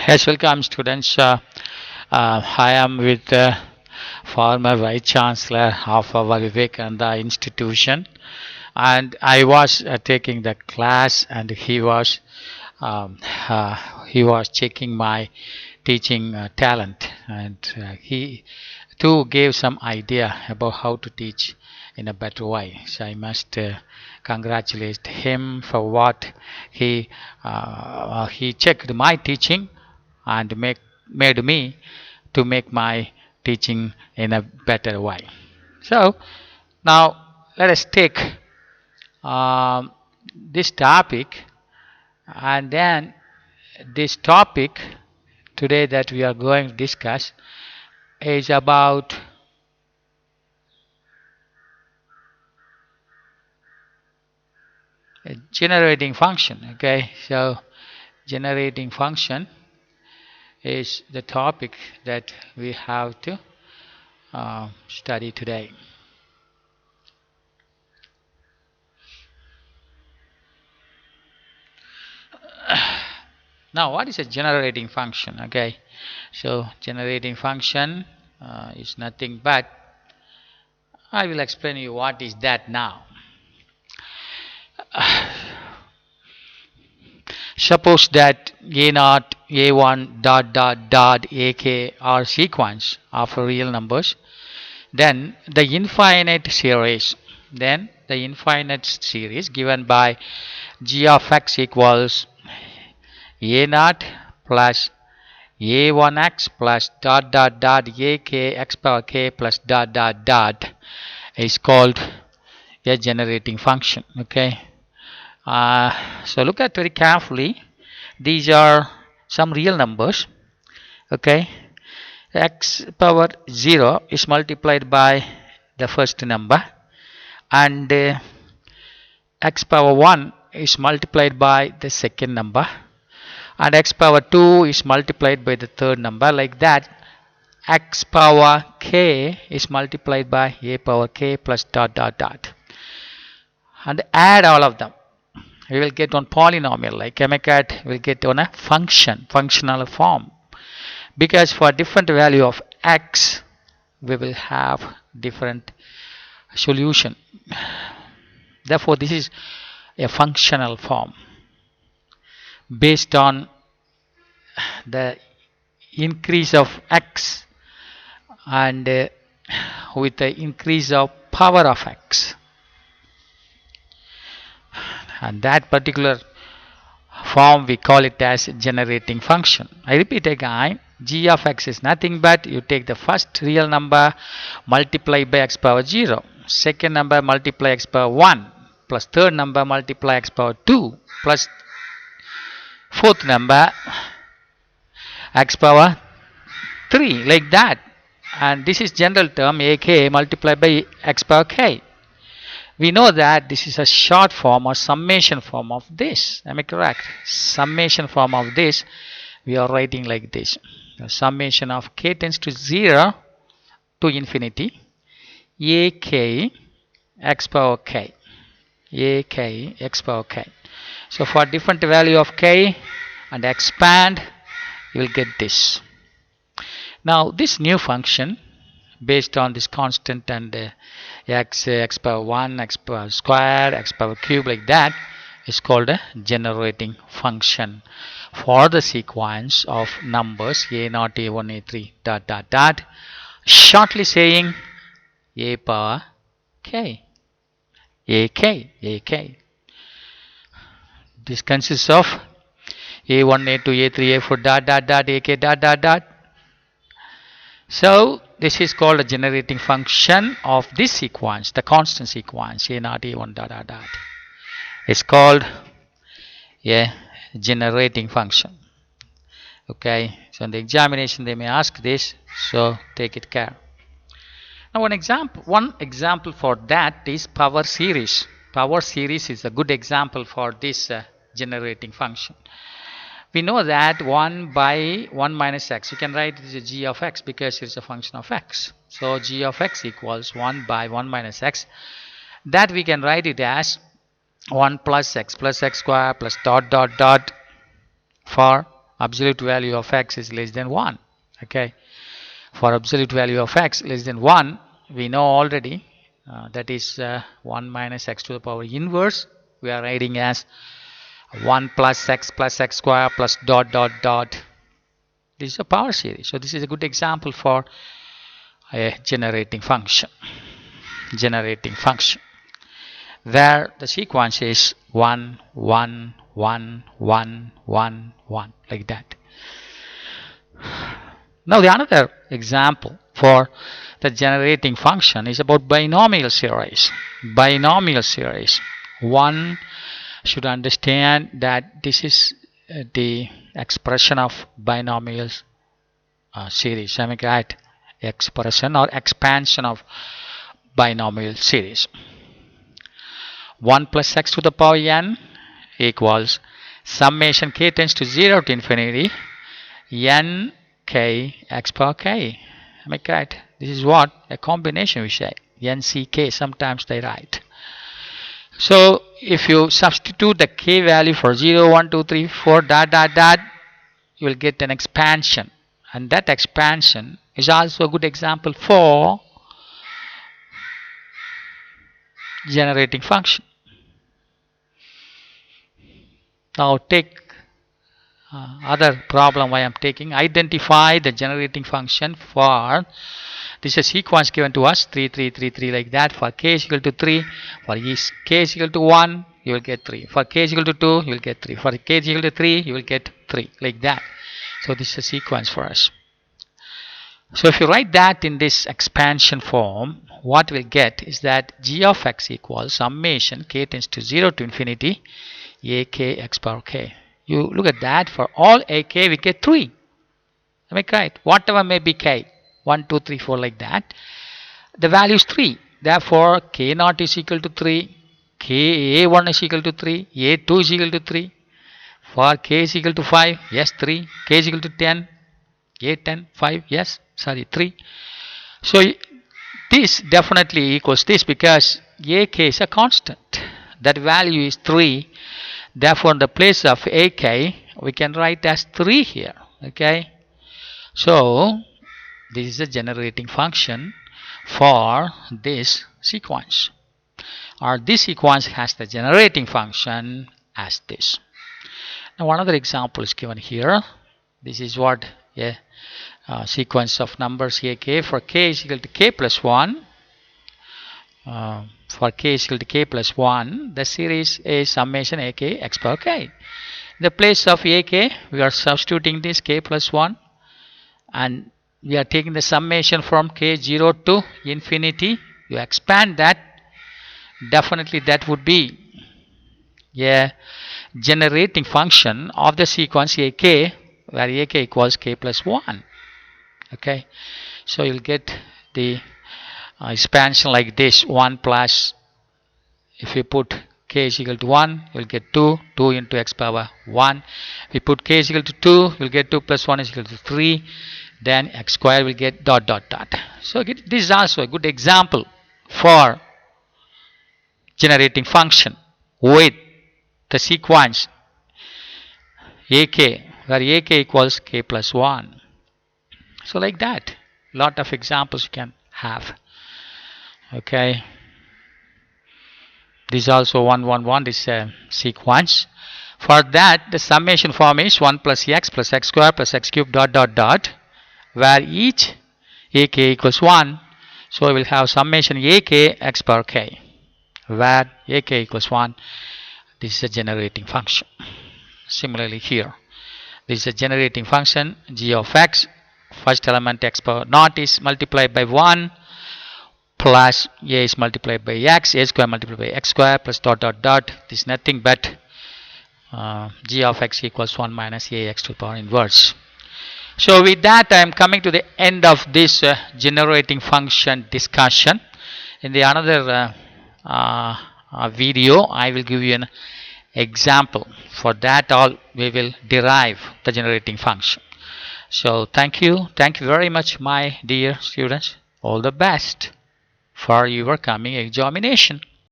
Yes, welcome students. I am with former Vice Chancellor of our Vivekananda institution, and I was taking the class, and um, he was checking my teaching talent, and he too gave some idea about how to teach in a better way. So I must congratulate him for what he checked my teaching and made me to make my teaching in a better way. So now let us take um, this topic, and then this topic today that we are going to discuss is about a generating function. Okay, so generating function is the topic that we have to study today. Now, what is a generating function? Okay, so generating function is nothing but, I will explain you what is that now. Suppose that a0, a1, dot dot dot, ak are sequence of real numbers, then the infinite series given by g of x equals a0 plus a1x plus dot dot dot ak x power k plus dot dot dot is called a generating function. Okay, so look at very carefully. These are some real numbers. Okay, x power 0 is multiplied by the first number, and x power 1 is multiplied by the second number, and x power 2 is multiplied by the third number. Like that, x power k is multiplied by a power k plus dot dot dot, and add all of them. We will get on polynomial, like MCAT will get on a functional form, because for different value of x we will have different solution. Therefore, this is a functional form based on the increase of x and with the increase of power of x, and that particular form we call it as generating function. I repeat again, g of x is nothing but you take the first real number, multiply by x power 0, second number multiply x power 1, plus third number multiply x power 2, plus fourth number x power 3, like that. And this is general term ak multiplied by x power k. We know that this is a short form or summation form of this. Am I correct? Summation form of this we are writing like this. The summation of k tends to 0 to infinity, ak x power k, ak x power k. So for different value of k and expand, you will get this. Now this new function based on this constant and x power 1, x power square, x power cube, like that, is called a generating function for the sequence of numbers a0, a1, a3 dot dot dot, shortly saying a power k, ak. This consists of a1, a2, a3, a4 dot dot dot, ak dot dot dot. So this is called a generating function of this sequence, the constant sequence a0, a1 dot dot dot. It's called a generating function. Okay, so in the examination they may ask this, so take it care. Now one example for that is power series. Power series is a good example for this generating function. We know that 1 by 1 minus x, you can write it as a g of x because it's a function of x. So g of x equals 1 by 1 minus x. That we can write it as 1 plus x square plus dot dot dot for absolute value of x is less than 1. Okay, for absolute value of x less than 1, we know already that is 1 minus x to the power inverse. We are writing as 1 plus x square plus dot dot dot. This is a power series. So this is a good example for a generating function. Generating function where the sequence is 1 1 1 1 1 1 like that. Now the another example for the generating function is about binomial series. Binomial series. One should understand that this is the expression of binomial series. I mean, right? Expression or expansion of binomial series. 1 plus x to the power n equals summation k tends to 0 to infinity n k x power k. Am I correct? This is what a combination we say. N c k sometimes they write. So if you substitute the k value for 0, 1, 2, 3, 4 dot dot dot, you will get an expansion, and that expansion is also a good example for generating function. Now take other problem I am taking. Identify the generating function for this is a sequence given to us 3 3 3 3 like that. For k is equal to 3, for k is equal to 1, you will get 3. For k is equal to 2, you will get 3. For k is equal to 3, you will get 3 like that. So this is a sequence for us. So if you write that in this expansion form, what we'll get is that g of x equals summation k tends to 0 to infinity a k x power k. You look at that, for all a k we get 3. Am I correct? Whatever may be k, 1, 2, 3, 4 like that, the value is 3. Therefore k naught is equal to 3, k a1 is equal to 3, a2 is equal to 3. For k is equal to 5, yes 3. K is equal to 10, a10 5, yes, sorry 3. So this definitely equals this because ak is a constant. That value is 3. Therefore in the place of ak we can write as 3 here. Okay, so this is a generating function for this sequence, or this sequence has the generating function as this. Now another example is given here. This is what a sequence of numbers ak for k is equal to k plus 1. For k is equal to k plus 1, the series is summation ak x power k. In the place of ak we are substituting this k plus 1, and we are taking the summation from k 0 to infinity. You expand that, definitely that would be a generating function of the sequence ak, where ak equals k plus 1. Okay, so you'll get the expansion like this. 1 plus, if you put k is equal to 1, you'll get 2, 2 into x power 1. If you put k is equal to 2, you'll get 2 plus 1 is equal to 3. Then x square will get dot dot dot. So this is also a good example for generating function with the sequence ak, where ak equals k plus 1. So like that, lot of examples you can have. Okay, this is also 1 1 1. This is a sequence. For that the summation form is 1 plus x square plus x cube dot dot dot, where each ak equals 1. So we will have summation ak x power k, where ak equals 1. This is a generating function. Similarly here, this is a generating function g of x. First element x power naught is multiplied by 1 plus a is multiplied by x, a square multiplied by x square plus dot dot dot. This is nothing but g of x equals 1 minus a x to the power inverse. So with that I am coming to the end of this generating function discussion. In the another video I will give you an example. For that all we will derive the generating function. So thank you very much my dear students. All the best for your coming examination.